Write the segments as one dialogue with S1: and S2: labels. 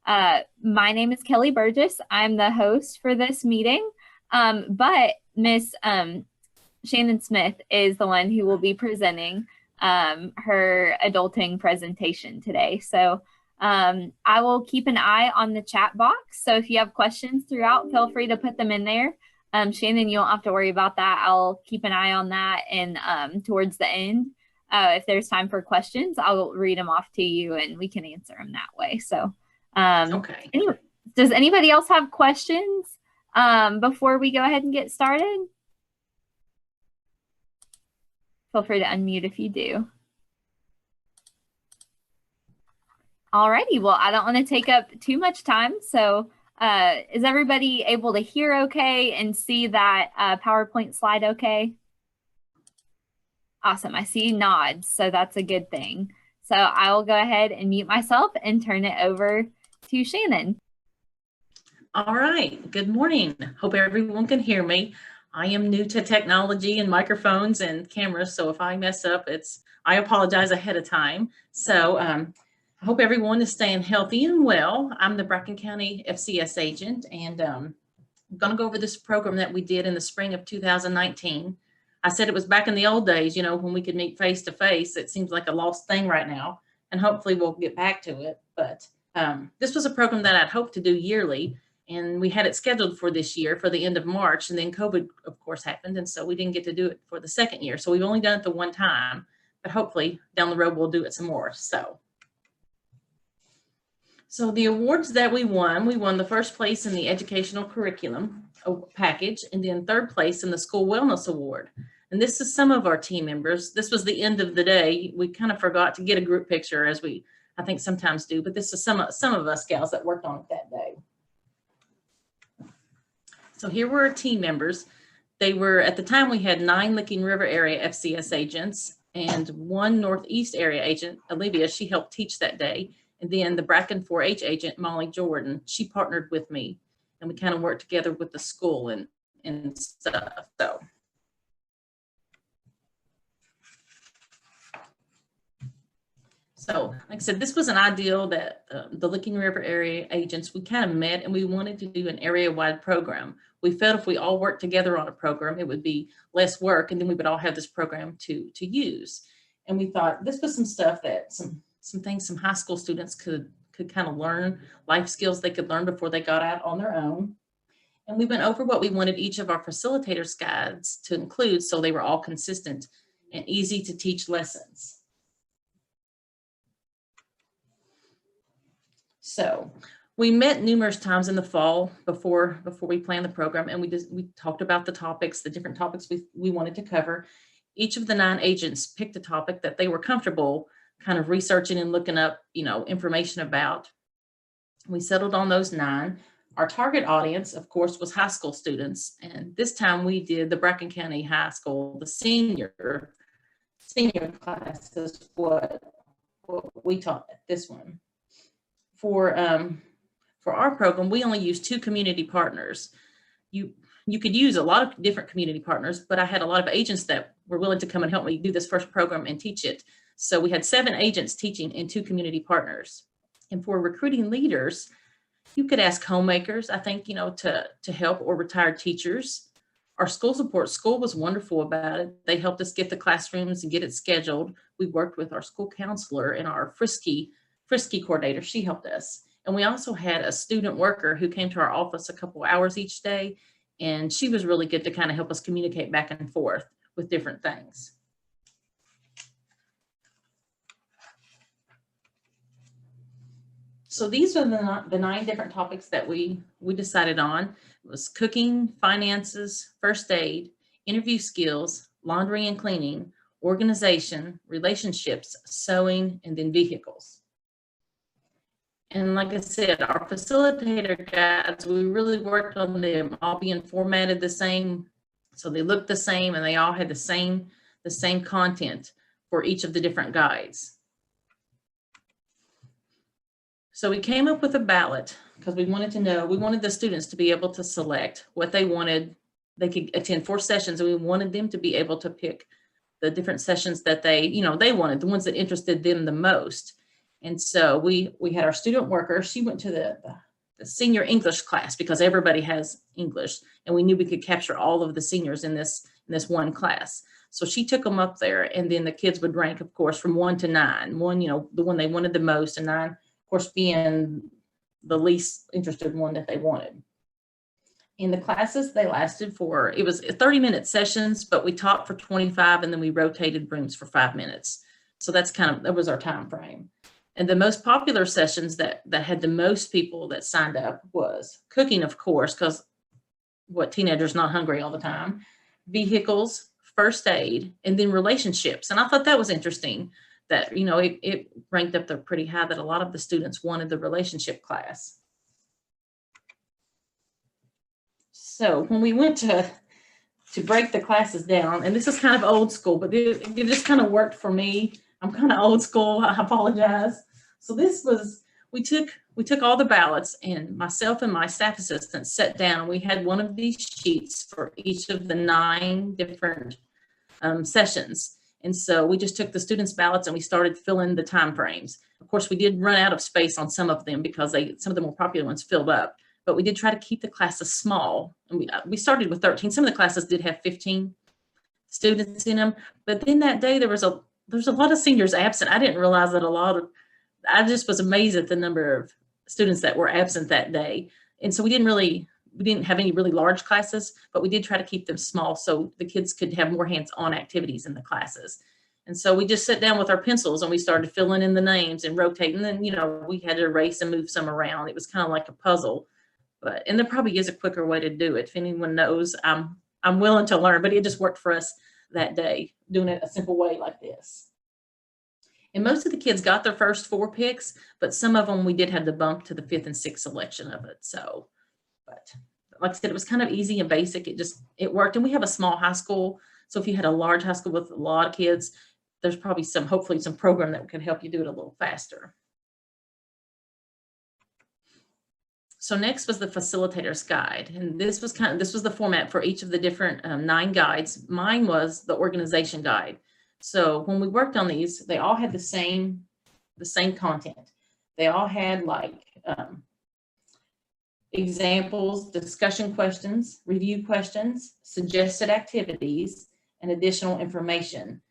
S1: My name is Kelly Burgess. I'm the host for this meeting. But Miss Shannon Smith is the one who will be presenting her adulting presentation today. So I will keep an eye on the chat box. So if you have questions throughout, feel free to put them in there. Shannon, you don't have to worry about that. I'll keep an eye on that. And towards the end, if there's time for questions, I'll read them off to you and we can answer them that way. So
S2: Okay.
S1: anyway, does anybody else have questions before we go ahead and get started? Feel free to unmute if you do. Alrighty, well, I don't want to take up too much time. So is everybody able to hear okay and see that PowerPoint slide okay? Awesome, I see nods, so that's a good thing. So I will go ahead and mute myself and turn it over to Shannon.
S2: All right, good morning. Hope everyone can hear me. I am new to technology and microphones and cameras, so if I mess up, I apologize ahead of time. So I hope everyone is staying healthy and well. I'm the Bracken County FCS agent, and I'm going to go over this program that we did in the spring of 2019. I said it was back in the old days, when we could meet face to face. It seems like a lost thing right now, and hopefully we'll get back to it. But this was a program that I'd hoped to do yearly, and we had it scheduled for this year for the end of March, and then COVID, of course, happened, and so we didn't get to do it for the second year. So we've only done it the one time, but hopefully down the road we'll do it some more. So the awards that we won the first place in the educational curriculum package, and then third place in the school wellness award. And this is some of our team members. This was the end of the day. We kind of forgot to get a group picture, as I think sometimes do, but this is some of us gals that worked on it that day. So here were our team members. They were, at the time, we had 9 Licking River area FCS agents and 1 Northeast area agent, Olivia. She helped teach that day. And then the Bracken 4-H agent, Molly Jordan, she partnered with me, and we kind of worked together with the school and stuff. So like I said, this was an ideal that the Licking River area agents, we kind of met, and we wanted to do an area-wide program. We felt if we all worked together on a program, it would be less work, and then we would all have this program to use. And we thought this was some stuff that some things some high school students could kind of learn, life skills they could learn before they got out on their own. And we went over what we wanted each of our facilitators' guides to include, so they were all consistent and easy to teach lessons. So we met numerous times in the fall before we planned the program, and we talked about the topics, the different topics we wanted to cover. Each of the 9 agents picked a topic that they were comfortable kind of researching and looking up, information about. We settled on those 9. Our target audience, of course, was high school students, and this time we did the Bracken County High School, the senior class is what we taught at this one. For our program, we only used 2 community partners. You could use a lot of different community partners, but I had a lot of agents that were willing to come and help me do this first program and teach it. So we had 7 agents teaching and 2 community partners. And for recruiting leaders, you could ask homemakers, I think, to help, or retired teachers. Our school support school was wonderful about it. They helped us get the classrooms and get it scheduled. We worked with our school counselor and our Frisky coordinator. She helped us. And we also had a student worker who came to our office a couple hours each day, and she was really good to kind of help us communicate back and forth with different things. So these are the 9 different topics that we decided on. It was cooking, finances, first aid, interview skills, laundry and cleaning, organization, relationships, sewing, and then vehicles. And like I said, our facilitator guides, we really worked on them all being formatted the same, so they looked the same, and they all had the same content for each of the different guides. So we came up with a ballot because we wanted the students to be able to select what they wanted. They could attend 4 sessions, and we wanted them to be able to pick the different sessions that they wanted, the ones that interested them the most. And so we had our student worker. She went to the senior English class because everybody has English, and we knew we could capture all of the seniors in this one class. So she took them up there, and then the kids would rank, of course, from 1 to 9. 1, the one they wanted the most, and 9, of course, being the least interested one that they wanted. In the classes, they lasted it was 30-minute sessions, but we taught for 25, and then we rotated rooms for 5 minutes. So that was our time frame. And the most popular sessions that had the most people that signed up was cooking, of course, because teenagers not hungry all the time, vehicles, first aid, and then relationships. And I thought that was interesting that, it ranked up there pretty high that a lot of the students wanted the relationship class. So when we went to break the classes down, and this is kind of old school, but it just kind of worked for me. I'm kind of old school. I apologize. So we took all the ballots, and myself and my staff assistant sat down, and we had one of these sheets for each of the 9 different sessions. And so we just took the students' ballots and we started filling the time frames. Of course, we did run out of space on some of them because some of the more popular ones filled up. But we did try to keep the classes small. And we started with 13. Some of the classes did have 15 students in them. But then that day, there's a lot of seniors absent. I didn't realize that I just was amazed at the number of students that were absent that day. And so we didn't have any really large classes, but we did try to keep them small so the kids could have more hands-on activities in the classes. And so we just sat down with our pencils and we started filling in the names and rotating. And then, we had to erase and move some around. It was kind of like a puzzle. And there probably is a quicker way to do it. If anyone knows, I'm willing to learn, but it just worked for us that day, doing it a simple way like this. And most of the kids got their first 4 picks, but some of them we did have to bump to the 5th and 6th selection of it. So, but like I said, it was kind of easy and basic. It worked. And we have a small high school. So if you had a large high school with a lot of kids, there's probably hopefully some program that can help you do it a little faster. So next was the facilitator's guide. And this was the format for each of the different 9 guides. Mine was the organization guide. So when we worked on these, they all had the same content. They all had examples, discussion questions, review questions, suggested activities, and additional information.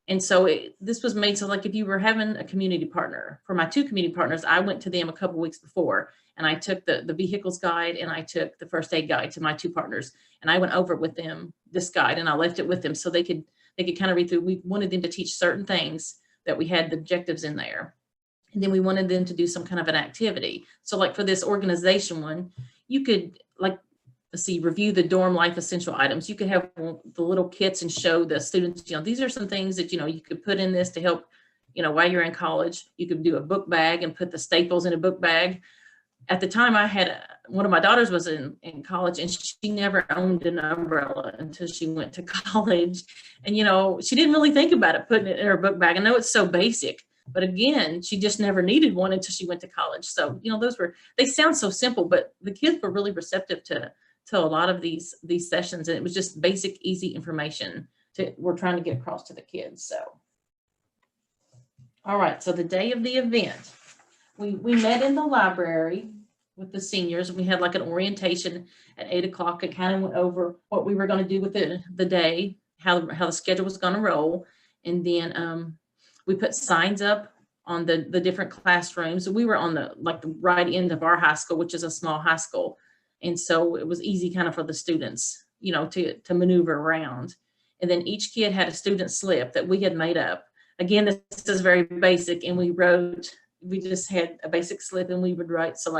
S2: And so this was made so if you were having a community partner, for my 2 community partners, I went to them a couple weeks before, and I took the vehicles guide and I took the first aid guide to my 2 partners, and I went over with them this guide, and I left it with them so they could kind of read through. We wanted them to teach certain things that we had the objectives in there. And then we wanted them to do some kind of an activity. So for this organization one, you could review the dorm life essential items. You could have the little kits and show the students, these are some things that, you could put in this to help, while you're in college. You could do a book bag and put the staples in a book bag. At the time I had one of my daughters was in college, and she never owned an umbrella until she went to college. And, she didn't really think about it, putting it in her book bag. I know it's so basic, but again, she just never needed one until she went to college. So, they sound so simple, but the kids were really receptive to a lot of these sessions. And it was just basic, easy information we're trying to get across to the kids. So, all right. So the day of the event, we met in the library with the seniors, and we had an orientation at 8:00 and kind of went over what we were going to do with the day, how the schedule was going to roll. And then we put signs up on the different classrooms. We were on the right end of our high school, which is a small high school. And so it was easy kind of for the students, to maneuver around. And then each kid had a student slip that we had made up. Again, this is very basic. And we just had a basic slip, and we would write. So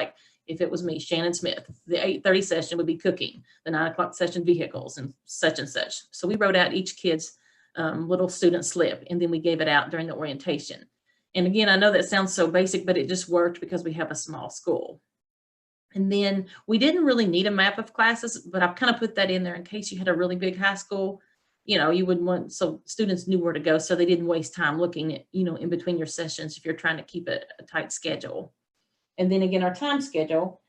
S2: if it was me, Shannon Smith, the 8:30 session would be cooking, the 9 o'clock session, vehicles, and such and such. So we wrote out each kid's little student slip, and then we gave it out during the orientation. And again, I know that sounds so basic, but it just worked because we have a small school. And then we didn't really need a map of classes, but I've kind of put that in there in case you had a really big high school, you wouldn't want, so students knew where to go, so they didn't waste time looking at, in between your sessions if you're trying to keep a tight schedule. And then again, our time schedule,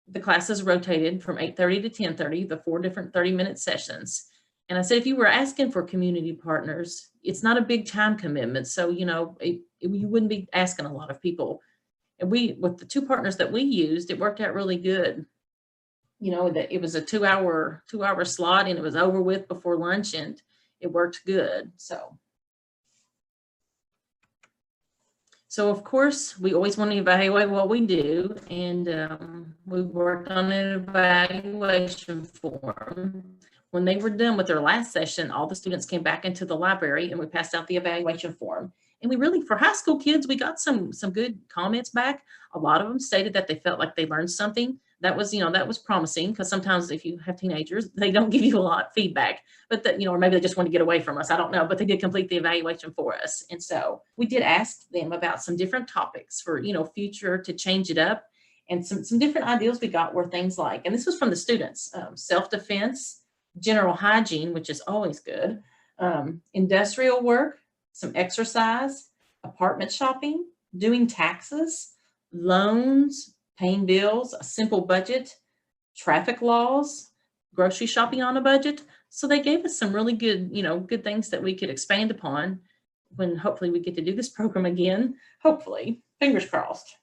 S2: the classes rotated from 8:30 to 10:30, the 4 different 30-minute sessions. And I said, if you were asking for community partners, it's not a big time commitment. So, you wouldn't be asking a lot of people. And with the 2 partners that we used, it worked out really good. That it was a 2-hour slot, and it was over with before lunch, and it worked good. So of course, we always want to evaluate what we do, and we worked on an evaluation form. When they were done with their last session, all the students came back into the library, and we passed out the evaluation form. And we really, for high school kids, we got some good comments back. A lot of them stated that they felt like they learned something. That was promising, because sometimes if you have teenagers, they don't give you a lot of feedback, but or maybe they just want to get away from us. I don't know, but they did complete the evaluation for us. And so we did ask them about some different topics for, future, to change it up. And some different ideas we got were things like, and this was from the students, self-defense, general hygiene, which is always good, industrial work, some exercise, apartment shopping, doing taxes, loans, paying bills, a simple budget, traffic laws, grocery shopping on a budget. So they gave us some really good, good things that we could expand upon when hopefully we get to do this program again. Hopefully, fingers crossed.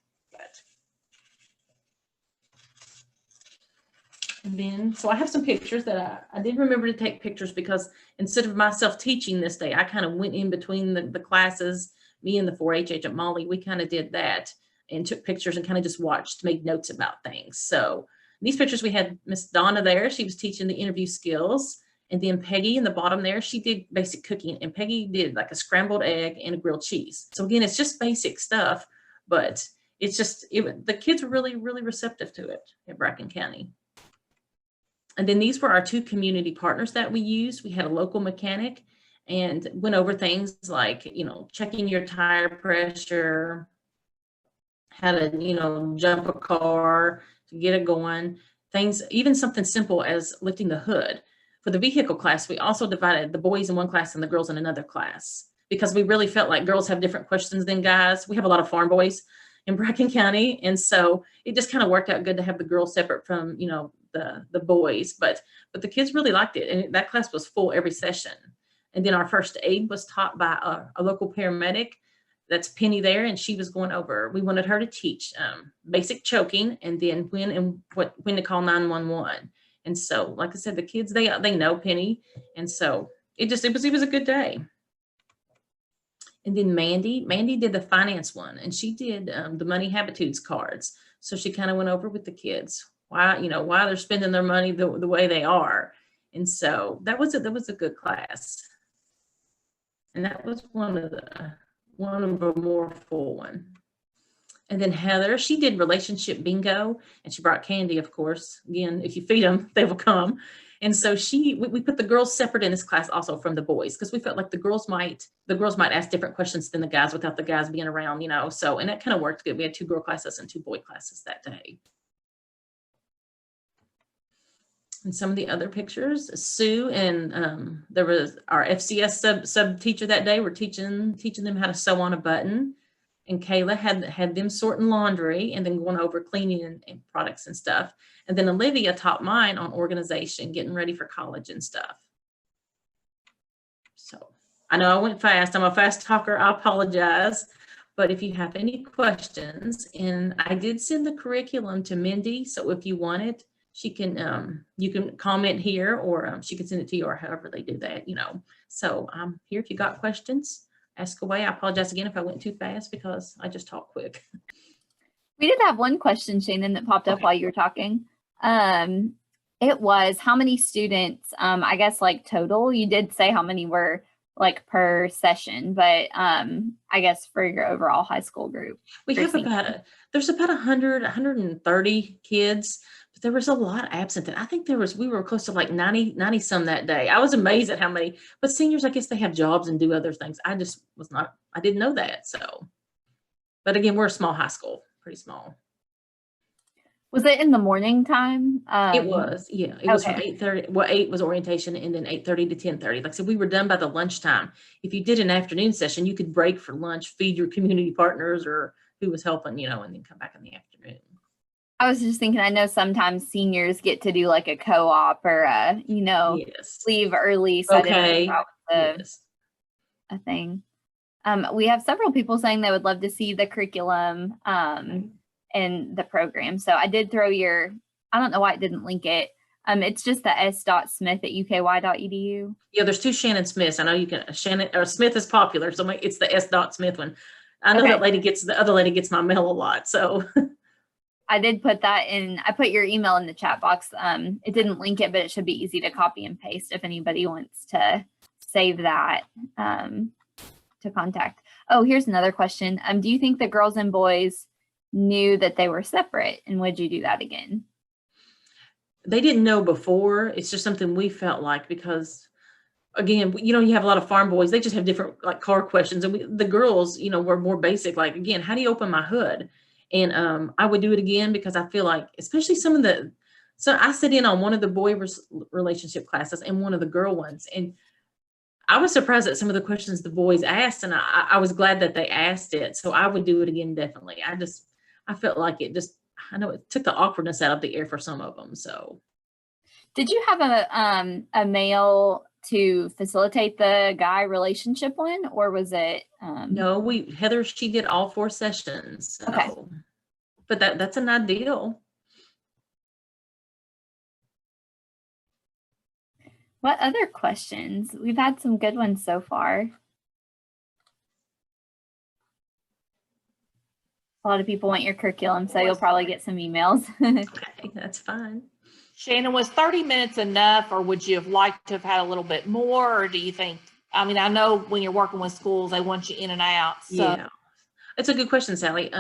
S2: And then, so I have some pictures that I did remember to take pictures, because instead of myself teaching this day, I kind of went in between the classes. Me and the 4-H agent Molly, we kind of did that and took pictures and kind of just watched, made notes about things. So these pictures, we had Miss Donna there. She was teaching the interview skills. And then Peggy in the bottom there, she did basic cooking. And Peggy did like a scrambled egg and a grilled cheese. So again, it's just basic stuff, but it's just, the kids were really, really receptive to it at Bracken County. And then these were our 2 community partners that we used. We had a local mechanic and went over things like, checking your tire pressure, how to, jump a car to get it going, things, even something simple as lifting the hood. For the vehicle class, we also divided the boys in one class and the girls in another class, because we really felt like girls have different questions than guys. We have a lot of farm boys in Bracken County. And so it just kind of worked out good to have the girls separate from, the boys, but the kids really liked it. And that class was full every session. And then our first aid was taught by a local paramedic. That's Penny there. And she was going over, we wanted her to teach basic choking, and then when to call 911. And so, like I said, the kids, they know Penny. And so it was a good day. And then Mandy did the finance one, and she did the money habitudes cards. So she kind of went over with the kids why they're spending their money the way they are. And so that was a good class. And that was one of a more full one. And then Heather, she did relationship bingo, and she brought candy, of course. Again, if you feed them, they will come. And so we put the girls separate in this class also from the boys, because we felt like the girls might ask different questions than the guys without the guys being around, So, and that kind of worked good. We had 2 girl classes and 2 boy classes that day. And some of the other pictures, Sue and there was our FCS sub teacher that day. We're teaching them how to sew on a button. And Kayla had them sorting laundry and then going over cleaning and products and stuff. And then Olivia taught mine on organization, getting ready for college and stuff. So I know I went fast. I'm a fast talker. I apologize. But if you have any questions, and I did send the curriculum to Mindy. So if you want it, she can, you can comment here, or she can send it to you, or however they do that, So I'm here if you got questions. Ask away. I apologize again if I went too fast, because I just talk quick.
S1: We did have one question, Shannon, that popped up while you were talking. It was how many students, I guess like total. You did say how many were like per session, but I guess for your overall high school group.
S2: We have there's about 130 kids, but there was a lot absent. And I think we were close to like 90 some that day. I was amazed at how many, but seniors, I guess they have jobs and do other things. I didn't know that. So, but again, we're a small high school, pretty small.
S1: Was it in the morning time?
S2: It was, yeah. It was from 8:30. Well, 8 was orientation, and then 8:30 to 10:30. Like I said, we were done by the lunchtime. If you did an afternoon session, you could break for lunch, feed your community partners or who was helping, and then come back in the afternoon.
S1: I was just thinking, I know sometimes seniors get to do like a co-op or
S2: Yes.
S1: leave early. So I didn't know if
S2: Okay.
S1: that was
S2: Yes.
S1: a thing. We have several people saying they would love to see the curriculum and the program. So I did throw I don't know why it didn't link it. It's just the s.smith@uky.edu.
S2: Yeah, there's two Shannon Smiths. I know you can, Shannon or Smith is popular, so it's the S. Smith one. I know
S1: Okay.
S2: the other lady gets my mail a lot, so.
S1: I did put that in. I put your email in the chat box. It didn't link it, but it should be easy to copy and paste if anybody wants to save that to contact. Oh, here's another question. Do you think the girls and boys knew that they were separate, and would you do that again?
S2: They didn't know before. It's just something we felt like, because again, you have a lot of farm boys, they just have different like car questions. And the girls, were more basic, like, again, how do you open my hood? And I would do it again, because I feel like, especially so I sit in on one of the boy relationship classes and one of the girl ones. And I was surprised at some of the questions the boys asked. And I was glad that they asked it. So I would do it again, definitely. I felt like I know it took the awkwardness out of the air for some of them. So.
S1: Did you have a male to facilitate the guy relationship one, or was it?
S2: No, Heather, she did all 4 sessions. So.
S1: Okay.
S2: But that's an ideal.
S1: What other questions? We've had some good ones so far. A lot of people want your curriculum, so you'll probably get some emails.
S2: Okay, that's fine.
S3: Shannon, was 30 minutes enough, or would you have liked to have had a little bit more? Or do you think, I know when you're working with schools, they want you in and out. So.
S2: Yeah, it's a good question, Sally.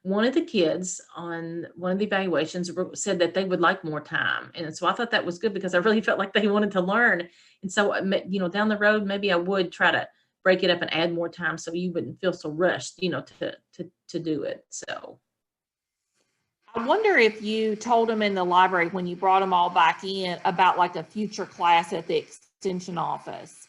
S2: One of the kids on one of the evaluations said that they would like more time. And so I thought that was good, because I really felt like they wanted to learn. And so, down the road, maybe I would try to break it up and add more time, so you wouldn't feel so rushed, to do it. So.
S3: I wonder if you told them in the library when you brought them all back in about like a future class at the extension office,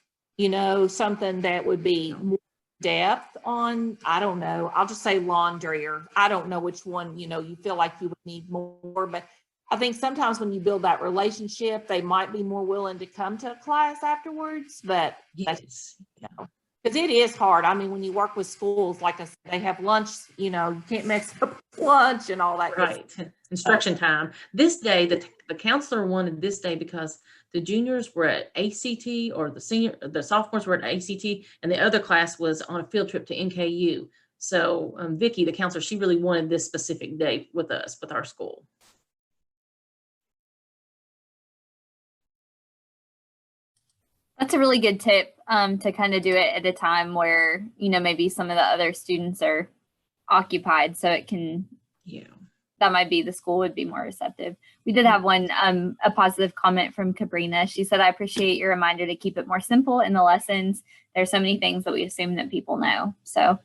S3: something that would be more depth on, I don't know, I'll just say laundry, or I don't know which one, you feel like you would need more. But I think sometimes when you build that relationship, they might be more willing to come to a class afterwards. But
S2: yes,
S3: because it is hard. When you work with schools, like I said, they have lunch, you can't mix up lunch and all that.
S2: Right. Instruction time. This day, the counselor wanted this day because the juniors were at ACT, or the sophomores were at ACT, and the other class was on a field trip to NKU. So Vicki, the counselor, she really wanted this specific day with us, with our school.
S1: That's a really good tip, to kind of do it at a time where, maybe some of the other students are occupied, so it can, that might be, the school would be more receptive. We did have one, a positive comment from Cabrina. She said, I appreciate your reminder to keep it more simple in the lessons. There's so many things that we assume that people know. So,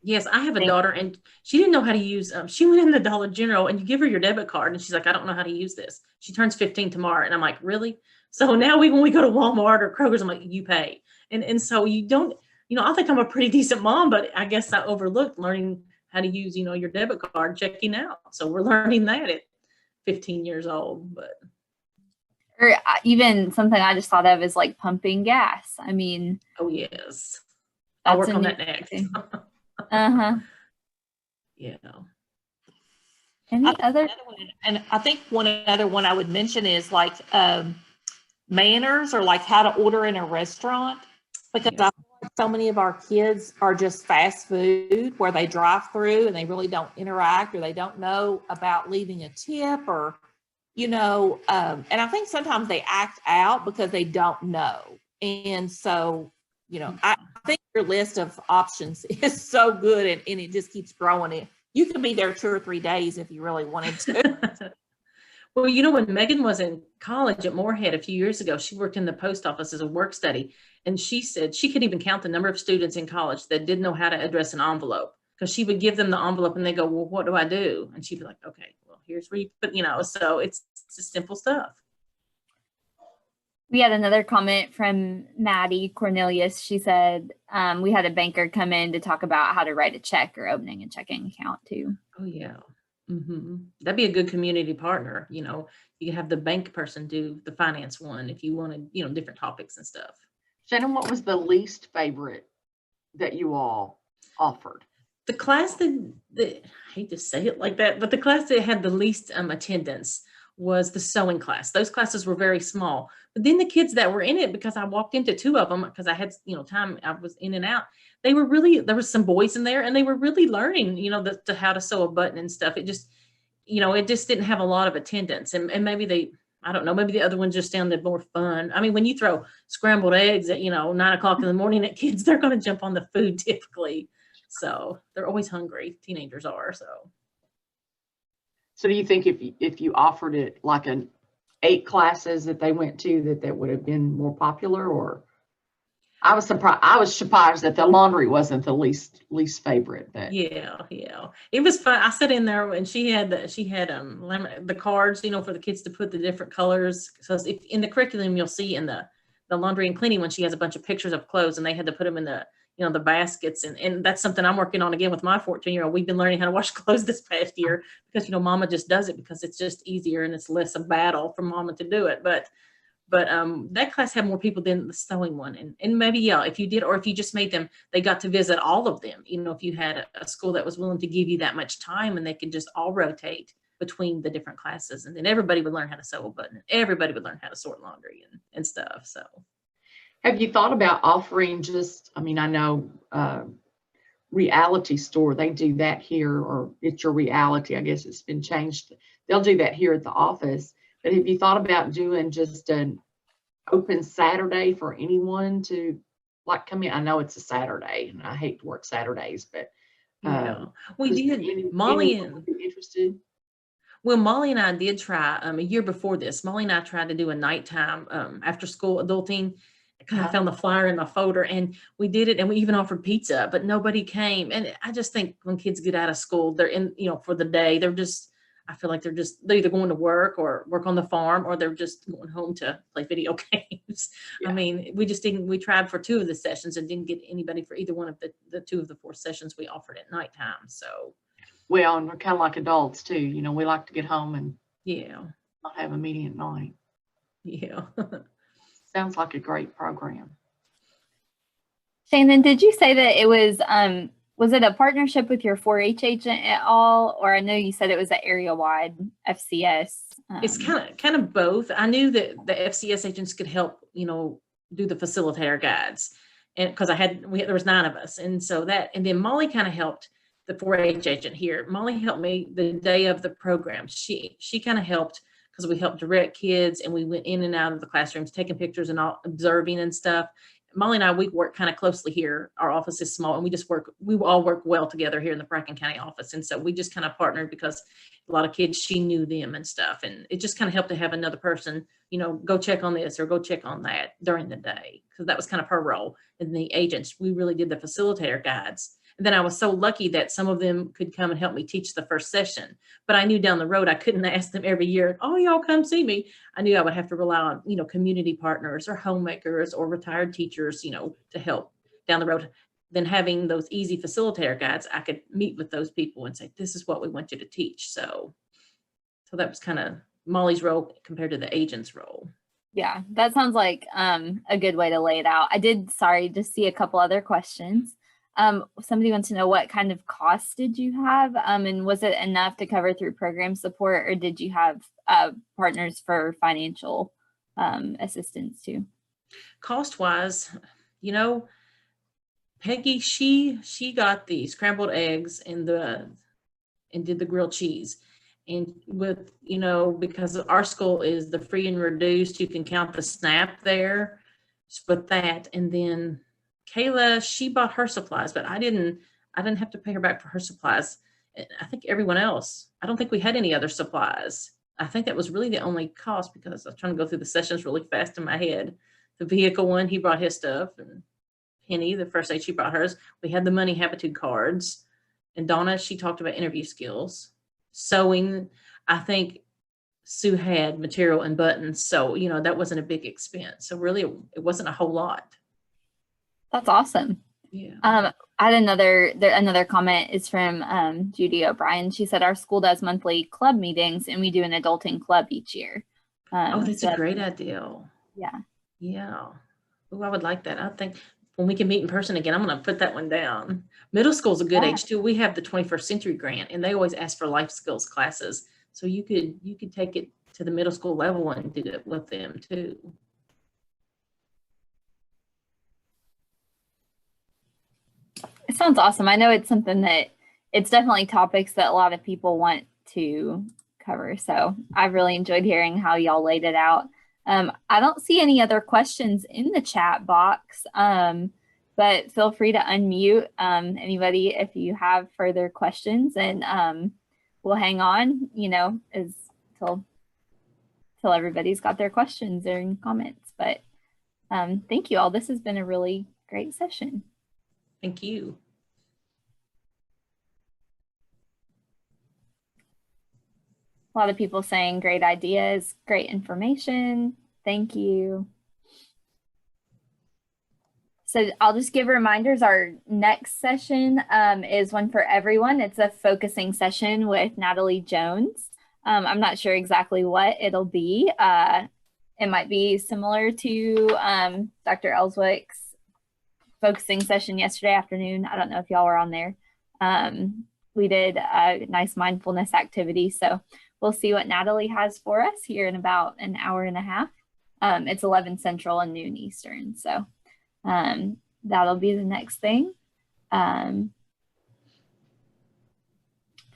S2: yes, I have a daughter, and she didn't know how to use, she went in the Dollar General, and you give her your debit card, and she's like, I don't know how to use this. She turns 15 tomorrow. And I'm like, really? So now when we go to Walmart or Kroger's, I'm like, you pay. And so you don't, I think I'm a pretty decent mom, but I guess I overlooked learning how to use, your debit card, checking out. So we're learning that at 15 years old. But.
S1: Or even something I just thought of is like pumping gas.
S2: Oh, yes. I'll work on that next. Yeah.
S1: Any other?
S3: And I think one other one I would mention is like manners, or like how to order in a restaurant, because I feel like so many of our kids are just fast food, where they drive through and they really don't interact, or they don't know about leaving a tip, or and I think sometimes they act out because they don't know. And so I think your list of options is so good, and it just keeps growing. You could be there 2 or 3 days if you really wanted to.
S2: Well, when Megan was in college at Moorhead a few years ago, she worked in the post office as a work study. And she said she couldn't even count the number of students in college that didn't know how to address an envelope, because she would give them the envelope and they go, well, what do I do? And she'd be like, okay, well, here's where you put, so it's just simple stuff.
S1: We had another comment from Maddie Cornelius. She said, we had a banker come in to talk about how to write a check or opening a checking account too.
S2: Oh, yeah. That'd be a good community partner. You know, you can have the bank person do the finance one if you wanted, you know, different topics and stuff.
S4: Shannon, what was the least favorite that you all offered?
S2: The class that I hate to say it like that, but the class that had the least attendance was the sewing class. Those classes were very small. But then the kids that were in it, because I walked into two of them because I had, you know, time, I was in and out. They were really, there was some boys in there and they were really learning, you know, how to sew a button and stuff. It just, you know, it just didn't have a lot of attendance. And maybe I don't know, maybe the other ones just sounded more fun. I mean, when you throw scrambled eggs at, you know, 9 o'clock in the morning at kids, they're going to jump on the food typically. So they're always hungry. Teenagers are.
S4: So do you think if you offered it like 8 classes that they went to, that would have been more popular? Or I was surprised that the laundry wasn't the least favorite. But
S2: yeah, it was fun. I sat in there and she had the cards, you know, for the kids to put the different colors. So if in the curriculum, you'll see in the laundry and cleaning one, she has a bunch of pictures of clothes and they had to put them in the, you know, the baskets. And that's something I'm working on again with my 14-year-old. We've been learning how to wash clothes this past year because, you know, mama just does it because it's just easier and it's less a battle for mama to do it. But that class had more people than the sewing one. And maybe, yeah, if you did, or if you just made them, they got to visit all of them. You know, if you had a school that was willing to give you that much time and they could just all rotate between the different classes, and then everybody would learn how to sew a button. Everybody would learn how to sort laundry and stuff. So
S4: have you thought about offering just, I mean, I know Reality Store, they do that here, or It's Your Reality, I guess it's been changed. They'll do that here at the office. But have you thought about doing just an open Saturday for anyone to like come in? I know it's a Saturday and I hate to work Saturdays, but
S2: yeah, we did. Molly and
S4: interested.
S2: Well, Molly and I did try a year before this. Molly and I tried to do a nighttime after school adulting. I found the flyer in my folder and we did it, and we even offered pizza, but nobody came. And I just think when kids get out of school, they're in, you know, for the day, I feel like they're either going to work or work on the farm, or they're just going home to play video games. Yeah. I mean, we tried for 2 of the sessions and didn't get anybody for either one of the 2 of the 4 sessions we offered at nighttime. So.
S4: Well, and we're kind of like adults too. You know, we like to get home and
S2: not
S4: have a meeting at night.
S2: Yeah.
S4: Sounds like a great program.
S1: Shannon, did you say that it was it a partnership with your 4-H agent at all? Or I know you said it was an area-wide FCS.
S2: It's kind of both. I knew that the FCS agents could help, you know, do the facilitator guides. And because there was 9 of us. And so and then Molly kind of helped the 4-H agent here. Molly helped me the day of the program. She kind of helped because we helped direct kids and we went in and out of the classrooms, taking pictures and all, observing and stuff. Molly and I, we work kind of closely here. Our office is small and we all work well together here in the Bracken County office. And so we just kind of partnered because a lot of kids, she knew them and stuff. And it just kind of helped to have another person, you know, go check on this or go check on that during the day. Because that was kind of her role. And the agents, we really did the facilitator guides. And then I was so lucky that some of them could come and help me teach the first session. But I knew down the road, I couldn't ask them every year, oh, y'all come see me. I knew I would have to rely on, you know, community partners or homemakers or retired teachers, you know, to help down the road. Then having those easy facilitator guides, I could meet with those people and say, this is what we want you to teach. So that was kind of Molly's role compared to the agent's role.
S1: Yeah, that sounds like a good way to lay it out. I did, just see a couple other questions. Somebody wants to know what kind of costs did you have? And was it enough to cover through program support, or did you have partners for financial assistance too?
S2: Cost wise, you know, Peggy, she got the scrambled eggs and did the grilled cheese. And with, you know, because our school is the free and reduced, you can count the SNAP there with that. And then Kayla, she bought her supplies, but I didn't have to pay her back for her supplies. I think everyone else, I don't think we had any other supplies. I think that was really the only cost because I was trying to go through the sessions really fast in my head. The vehicle one, he brought his stuff, and Penny, the first aid, she brought hers. We had the Money Habitude cards, and Donna, she talked about interview skills. Sewing, I think Sue had material and buttons. So, you know, that wasn't a big expense. So really it wasn't a whole lot.
S1: That's awesome.
S2: Yeah.
S1: I had another comment is from Judy O'Brien. She said our school does monthly club meetings and we do an adulting club each year.
S2: Oh, that's
S1: So
S2: a great idea.
S1: yeah.
S2: Yeah. Oh, I would like that. I think when we can meet in person again, I'm going to put that one down. Middle school's a good
S1: Yeah.
S2: age too. We have the 21st Century Grant, and they always ask for life skills classes. So you could take it to the middle school level and do it with them too.
S1: It sounds awesome. I know it's something that it's definitely topics that a lot of people want to cover. So I've really enjoyed hearing how y'all laid it out. I don't see any other questions in the chat box, but feel free to unmute anybody if you have further questions, and we'll hang on, till everybody's got their questions and comments. But thank you all. This has been a really great session.
S2: Thank you.
S1: A lot of people saying great ideas, great information. Thank you. So I'll just give reminders. Our next session is one for everyone. It's a focusing session with Natalie Jones. I'm not sure exactly what it'll be. It might be similar to Dr. Ellswick's focusing session yesterday afternoon. I don't know if y'all were on there. We did a nice mindfulness activity. So we'll see what Natalie has for us here in about an hour and a half. It's 11 Central and noon Eastern. So that'll be the next thing for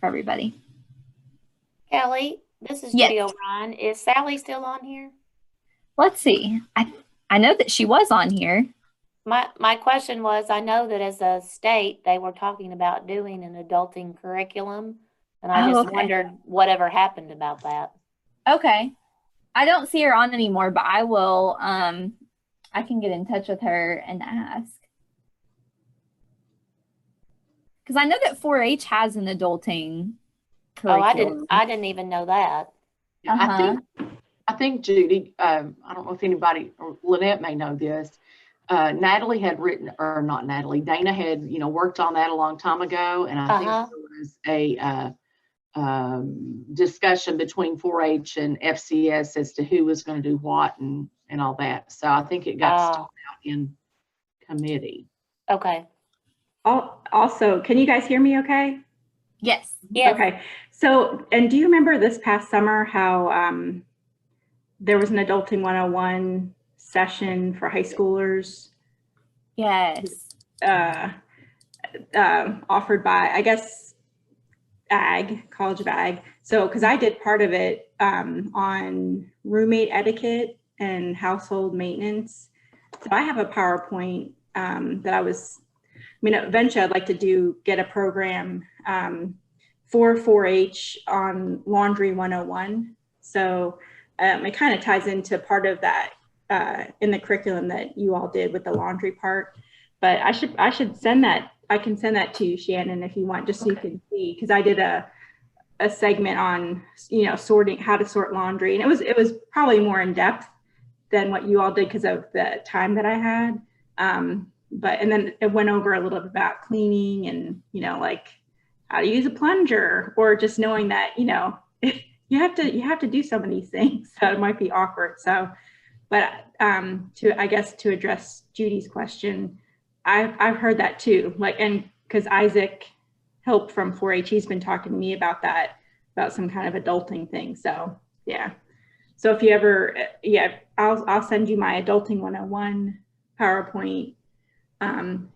S1: everybody.
S5: Kelly, this is
S1: Yes.
S5: Judy O'Brien. Is Sally still on here?
S1: Let's see. I know that she was on here.
S5: My question was, I know that as a state, they were talking about doing an adulting curriculum, and I just
S1: okay.
S5: wondered whatever happened about that.
S1: Okay. I don't see her on anymore, but I will, I can get in touch with her and ask. Because I know that 4-H has an adulting curriculum.
S5: I didn't even know that.
S4: Yeah, I think Judy, I don't know if anybody, or Lynette may know this. Natalie had written, or not Natalie, Dana had, worked on that a long time ago. And I think there was a discussion between 4-H and FCS as to who was going to do what and all that. So I think it got started out in committee.
S5: Okay.
S6: Also, can you guys hear me okay?
S1: Yes.
S5: Yeah.
S6: Okay. So, and do you remember this past summer how there was an Adulting 101 session for high schoolers?
S1: Yes.
S6: Offered by, I guess, College of Ag. So, because I did part of it on roommate etiquette and household maintenance. So I have a PowerPoint that eventually I'd like to get a program for 4-H on Laundry 101. So it kind of ties into part of that in the curriculum that you all did with the laundry part. But I should send that. I can send that to you, Shannon, if you want, just so you can see, because I did a segment on sorting, how to sort laundry, and it was probably more in depth than what you all did because of the time that I had. And then it went over a little bit about cleaning and like how to use a plunger, or just knowing that you have to do some of these things, so it might be awkward. So, but to address Judy's question, I've heard that too, and because Isaac Help from 4-H, he's been talking to me about that, about some kind of adulting thing. So yeah. So if you ever, I'll send you my Adulting 101 PowerPoint,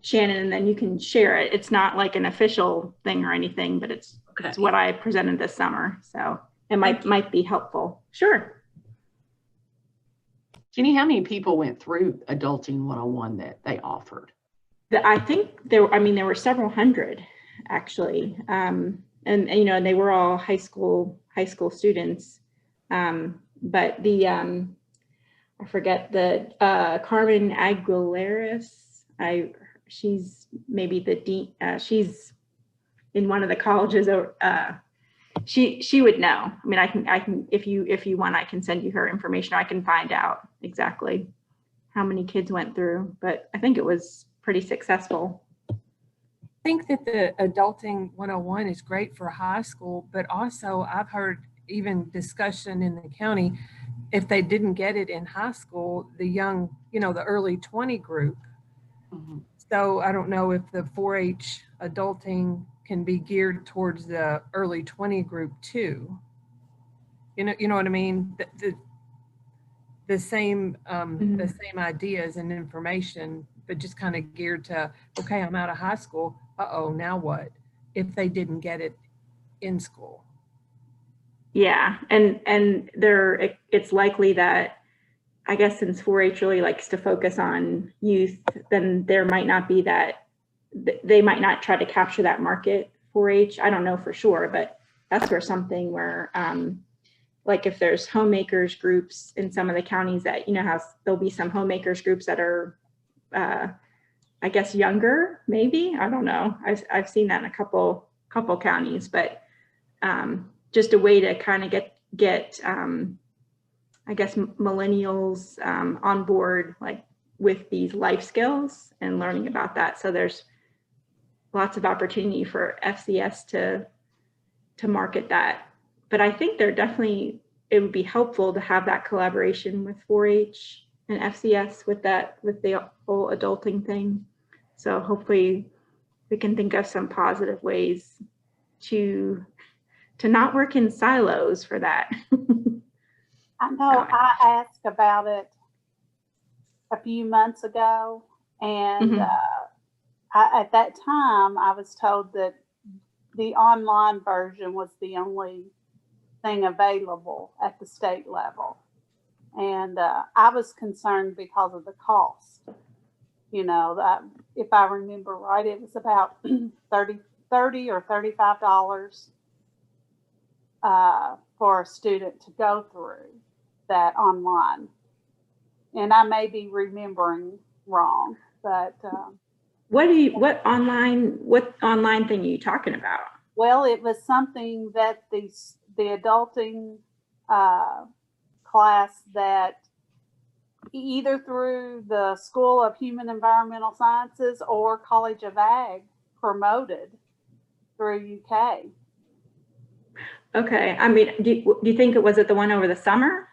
S6: Shannon, and then you can share it. It's not like an official thing or anything, but it's what I presented this summer. So it might be helpful. Sure.
S4: Jenny, how many people went through Adulting 101 that they offered?
S6: I think there were several hundred actually. And they were all high school students. But I forget the Carmen Aguilares. She's maybe the dean. She's in one of the colleges. She would know. I can if you want, I can send you her information. I can find out exactly how many kids went through. But I think it was pretty successful.
S7: think that the Adulting 101 is great for high school, but also I've heard even discussion in the county, if they didn't get it in high school, the young, the early 20 group.
S4: Mhm.
S7: So I don't know if the 4-H adulting can be geared towards the early 20 group too. You know what I mean? The same the same ideas and information, but just kind of geared to, okay, I'm out of high school. Uh-oh, now what? If they didn't get it in school.
S6: Yeah, and it's likely that, I guess, since 4-H really likes to focus on youth, then there might not be that, they might not try to capture that market 4-H. I don't know for sure, but that's where something where, like if there's homemakers groups in some of the counties that, how there'll be some homemakers groups that are, I guess, younger, maybe, I don't know. I've seen that in a couple counties, but just a way to kind of get I guess millennials on board, like with these life skills and learning about that. So there's lots of opportunity for FCS to market that. But I think it would be helpful to have that collaboration with 4-H and FCS with the whole adulting thing. So hopefully we can think of some positive ways to not work in silos for that.
S8: I know I asked about it a few months ago, and at that time I was told that the online version was the only thing available at the state level. And I was concerned because of the cost. If I remember right, it was about $30 or $35 for a student to go through that online. And I may be remembering wrong, but
S6: what online thing are you talking about?
S8: Well, it was something that the adulting class that either through the School of Human Environmental Sciences or College of Ag promoted through UK.
S6: Okay. I mean, do you think it was the one over the summer?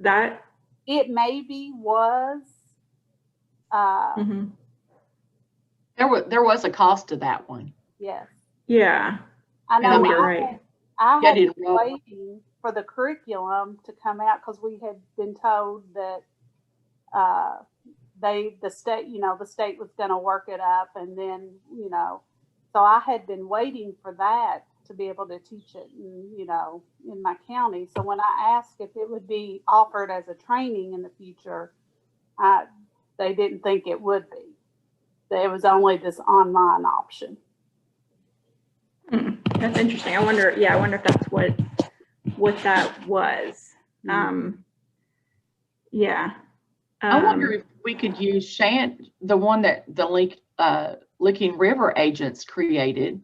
S6: That
S8: it maybe was.
S4: There was a cost to that one.
S8: Yes.
S6: Yeah.
S8: I know.
S6: You're right.
S8: I had been waiting for the curriculum to come out because we had been told that the state was going to work it up, and then so I had been waiting for that to be able to teach it in my county. So when I asked if it would be offered as a training in the future, they didn't think it would be. There was only this online option.
S6: That's interesting. I wonder if that's what that was. Yeah.
S4: I wonder if we could use the one that the Licking River agents created,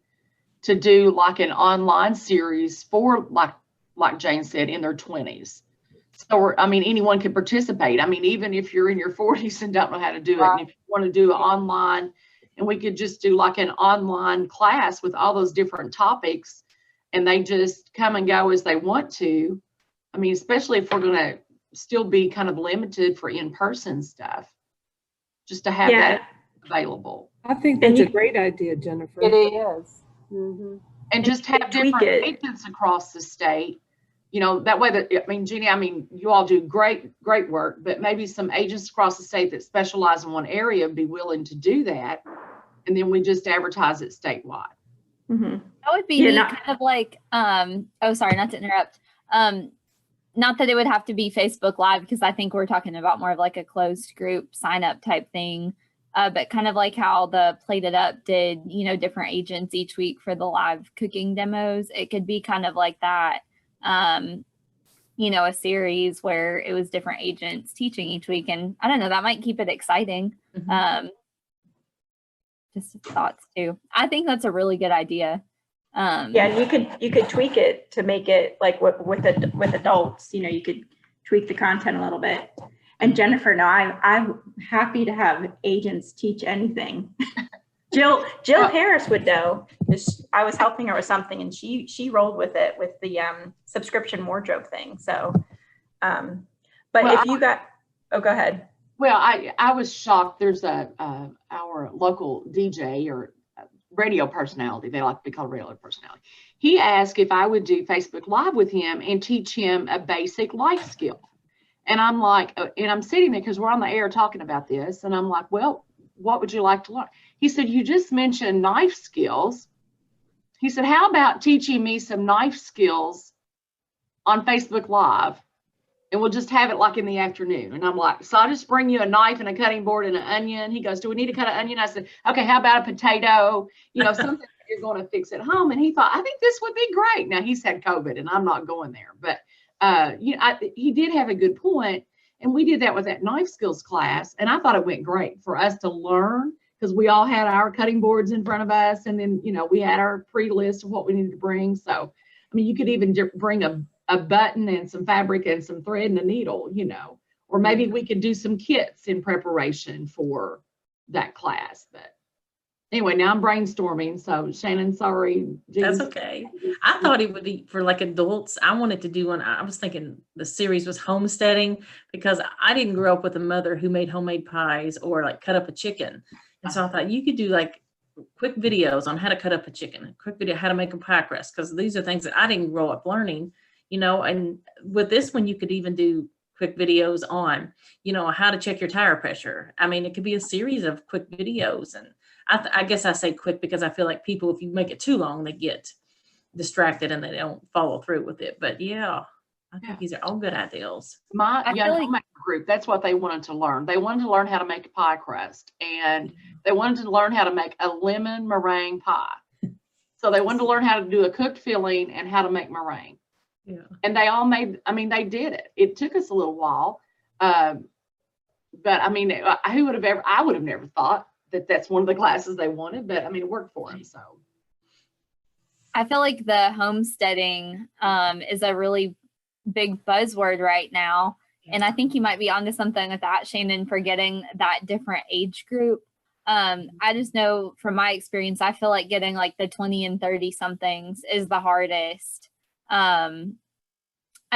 S4: to do like an online series for, like Jane said, in their 20s. So, anyone could participate. Even if you're in your 40s and don't know how to do it, and if you want to do it online, and we could just do like an online class with all those different topics, and they just come and go as they want to. Especially if we're going to still be kind of limited for in-person stuff, just to have that available.
S7: I think that's a great idea, Jennifer.
S8: It is. Mm-hmm.
S4: And just have different agents across the state. That way Jeannie, you all do great work, but maybe some agents across the state that specialize in one area would be willing to do that. And then we just advertise it statewide.
S6: Mm-hmm.
S1: That would be kind of like, sorry, not to interrupt. Not that it would have to be Facebook Live, because I think we're talking about more of like a closed group sign up type thing. But kind of like how the Plate It Up did, different agents each week for the live cooking demos. It could be kind of like that, a series where it was different agents teaching each week. And I don't know, that might keep it exciting.
S6: Mm-hmm.
S1: Just thoughts too. I think that's a really good idea.
S6: You could tweak it to make it like with adults, you could tweak the content a little bit. And Jennifer, no, I'm happy to have agents teach anything. Jill Harris would know, because I was helping her with something and she rolled with it with the subscription wardrobe thing. So, but
S4: Well,
S6: if you got, oh, go ahead.
S4: Well, I was shocked. There's our local DJ or radio personality. They like to be called radio personality. He asked if I would do Facebook Live with him and teach him a basic life skill. And I'm like, and I'm sitting there because we're on the air talking about this. And I'm like, well, what would you like to learn? He said, you just mentioned knife skills. He said, how about teaching me some knife skills on Facebook Live? And we'll just have it like in the afternoon. And I'm like, so I'll just bring you a knife and a cutting board and an onion. He goes, do we need to cut an onion? I said, okay, how about a potato? You know, something that you're going to fix at home. And he thought, I think this would be great. Now he's had COVID and I'm not going there, but you know, he did have a good point. And we did that with that knife skills class. And I thought it went great for us to learn, because we all had our cutting boards in front of us. And then, you know, we had our pre-list of what we needed to bring. So, I mean, you could even bring a button and some fabric and some thread and a needle, you know, or maybe we could do some kits in preparation for that class. But anyway, now I'm brainstorming. So Shannon, sorry.
S2: That's okay. I thought it would be for like adults. I wanted to do one. I was thinking the series was homesteading, because I didn't grow up with a mother who made homemade pies or like cut up a chicken. And so I thought you could do like quick videos on how to cut up a chicken, a quick video, how to make a pie crust, because these are things that I didn't grow up learning, you know. And with this one, you could even do quick videos on, you know, how to check your tire pressure. I mean, it could be a series of quick videos. And I guess I say quick because I feel like people, if you make it too long, they get distracted and they don't follow through with it. But yeah, I think these are all good ideas.
S4: My
S1: I
S4: young
S1: feel like-
S4: homemaker group, that's what they wanted to learn. They wanted to learn how to make a pie crust, and they wanted to learn how to make a lemon meringue pie. So they wanted to learn how to do a cooked filling and how to make meringue.
S2: Yeah.
S4: And they all made, I mean, they did it. It took us a little while. But I mean, who would have ever, I would have never thought that that's one of the classes they wanted, but I mean, it worked for them. So
S1: I feel like the homesteading is a really big buzzword right now. And I think you might be onto something with that, Shannon, for getting that different age group. I just know from my experience, I feel like getting like the 20 and 30 somethings is the hardest. I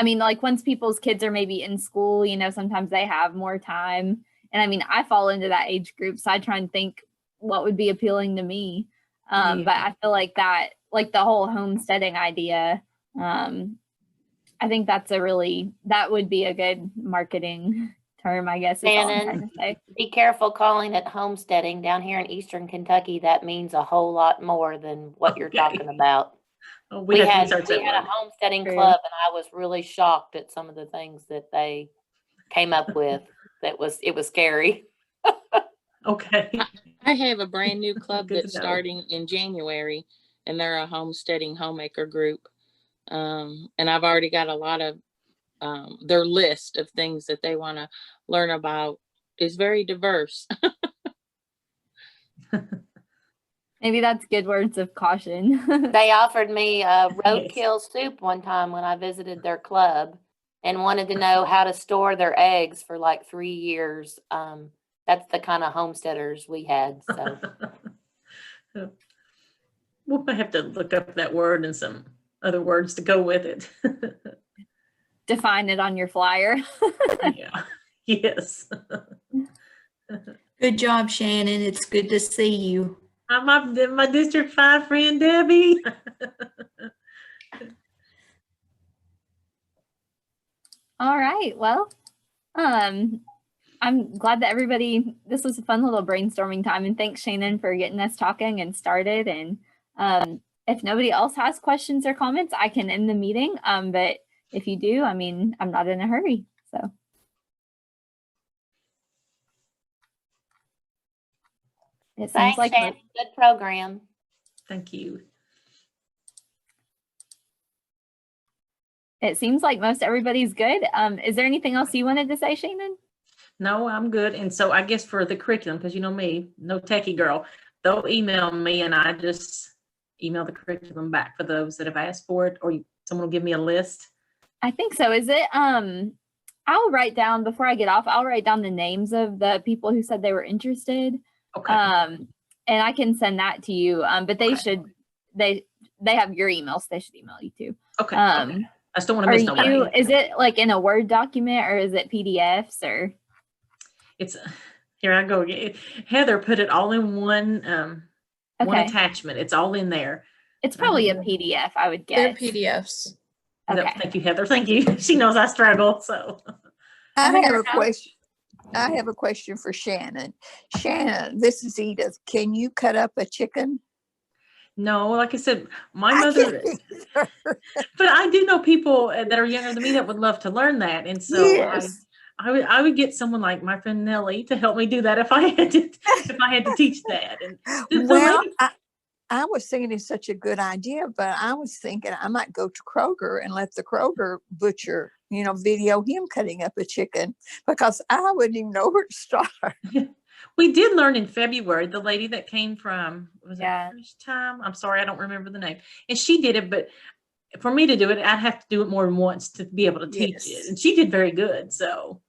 S1: mean, like once people's kids are maybe in school, you know, sometimes they have more time. And I mean, I fall into that age group. So I try and think what would be appealing to me. But I feel like that, like the whole homesteading idea, I think that's that would be a good marketing term, I guess. Is all I'm trying to say.
S5: Be careful calling it homesteading. Down here in Eastern Kentucky, that means a whole lot more than what you're talking about.
S2: Oh,
S5: We had
S2: to research that
S5: a
S2: one.
S5: homesteading
S1: True.
S5: club, and I was really shocked at some of the things that they came up with. It was scary.
S2: Okay.
S9: I have a brand new club
S2: Good to
S9: that's
S2: know.
S9: starting in January, and they're a homesteading homemaker group. And I've already got a lot of their list of things that they want to learn about is very diverse.
S1: Maybe that's good words of caution.
S5: They offered me roadkill soup one time when I visited their club and wanted to know how to store their eggs for like 3 years. That's the kind of homesteaders we had. So
S2: We'll have to look up that word and some other words to go with it.
S1: Define it on your flyer.
S2: Yeah. Yes.
S10: Good job, Shannon. It's good to see you.
S2: I'm my District 5 friend, Debbie.
S1: All right. Well, I'm glad that this was a fun little brainstorming time, and thanks, Shannon, for getting us talking and started. And if nobody else has questions or comments, I can end the meeting. But if you do, I mean, I'm not in a hurry. So. It seems
S5: thanks,
S1: like
S5: Shannon. Good program.
S2: Thank you.
S1: it seems like most everybody's good. Is there anything else you wanted to say, Shannon?
S2: No, I'm good. And so I guess for the curriculum, because you know me, no techie girl, they'll email me and I just email the curriculum back for those that have asked for it, or someone will give me a list.
S1: I think so. Is it, I'll write down, before I get off, I'll write down the names of the people who said they were interested.
S2: Okay.
S1: and I can send that to you. But they should, they have your emails. They should email you too.
S2: Okay. Okay. I just don't want to
S1: Are
S2: miss nobody.
S1: you, is it like in a Word document or is it PDFs or?
S2: It's here I go again. Heather put it all in one one
S1: Okay.
S2: attachment. It's all in there.
S1: It's probably a PDF, I would
S11: They're
S1: guess.
S11: PDFs.
S1: Okay.
S2: Thank you, Heather. Thank you. She knows I struggle. So
S12: I
S1: think
S12: have
S1: I
S12: a question. I have a question for Shannon. Shannon, this is Edith. Can you cut up a chicken?
S2: no, like I said, my
S12: I
S2: mother,
S12: can't either.
S2: but I do know people that are younger than me that would love to learn that. And so
S12: Yes.
S2: I would get someone like my friend Nellie to help me do that if I had to teach that. And the
S12: Well,
S2: lady-
S12: I was thinking it's such a good idea, but I was thinking I might go to Kroger and let the Kroger butcher, video him cutting up a chicken because I wouldn't even know where to start.
S2: we did learn in February, the lady that came from, was
S1: Yeah.
S2: it first time? I'm sorry, I don't remember the name. And she did it, but for me to do it, I'd have to do it more than once to be able to teach it.
S12: Yes.
S2: And she did very good. So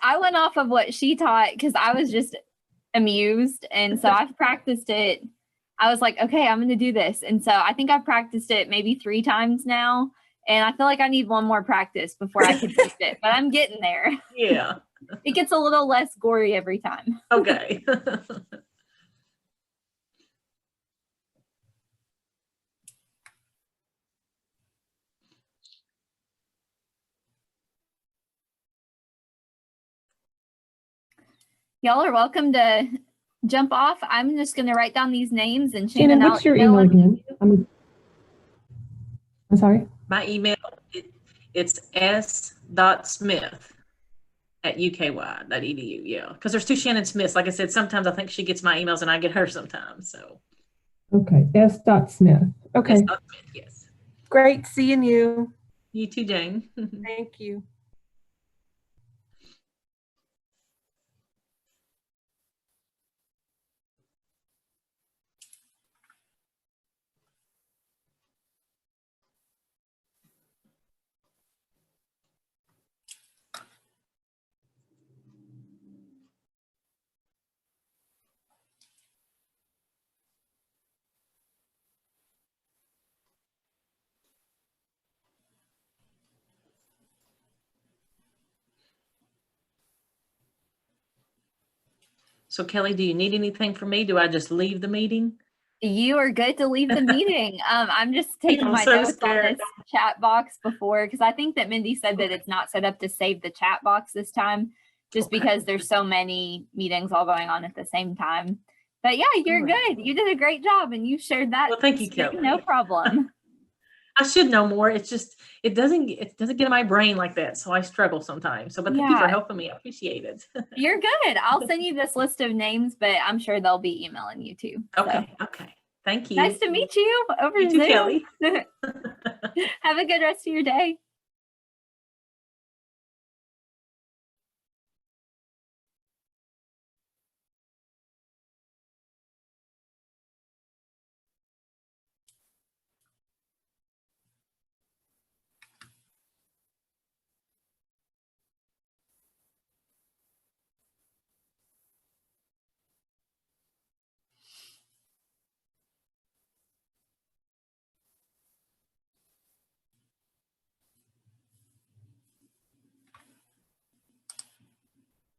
S1: I went off of what she taught because I was just amused. And so I've practiced it. I was like, okay, I'm going to do this. And so I think I've practiced it maybe 3 times now. And I feel like I need one more practice before I can teach it, but I'm getting there.
S2: yeah.
S1: It gets a little less gory every time.
S2: Okay.
S1: Y'all are welcome to jump off. I'm just going to write down these names and
S13: Shannon,
S1: I'll
S13: what's your
S1: email
S13: email
S1: them.
S13: again? I'm sorry.
S2: My email, it's s.smith@uky.edu. Yeah. Because there's 2 Shannon Smiths. Like I said, sometimes I think she gets my emails and I get her sometimes. So
S13: Okay, S.Smith. Okay,
S2: S.Smith, yes.
S7: Great seeing you.
S2: You too, Jane.
S7: Thank you.
S2: So Kelly, do you need anything from me? Do I just leave the meeting?
S1: You are good to leave the meeting. I'm just taking
S2: I'm
S1: my
S2: so
S1: notes on
S2: scared.
S1: this chat box before, because I think that Mindy said that it's not set up to save the chat box this time, just
S2: Okay.
S1: because there's so many meetings all going on at the same time. But yeah, you're
S2: All right.
S1: good. You did a great job and you shared that.
S2: Well, thank you,
S1: screen,
S2: Kelly.
S1: No problem.
S2: I should know more. It's just it doesn't get in my brain like that, so I struggle sometimes. So, but thank you for
S1: Yeah.
S2: helping me. I appreciate it.
S1: You're good. I'll send you this list of names, but I'm sure they'll be emailing you too. So,
S2: Okay. Okay. Thank you.
S1: nice to meet you over
S2: You too,
S1: Zoom.
S2: Kelly.
S1: Have a good rest of your day.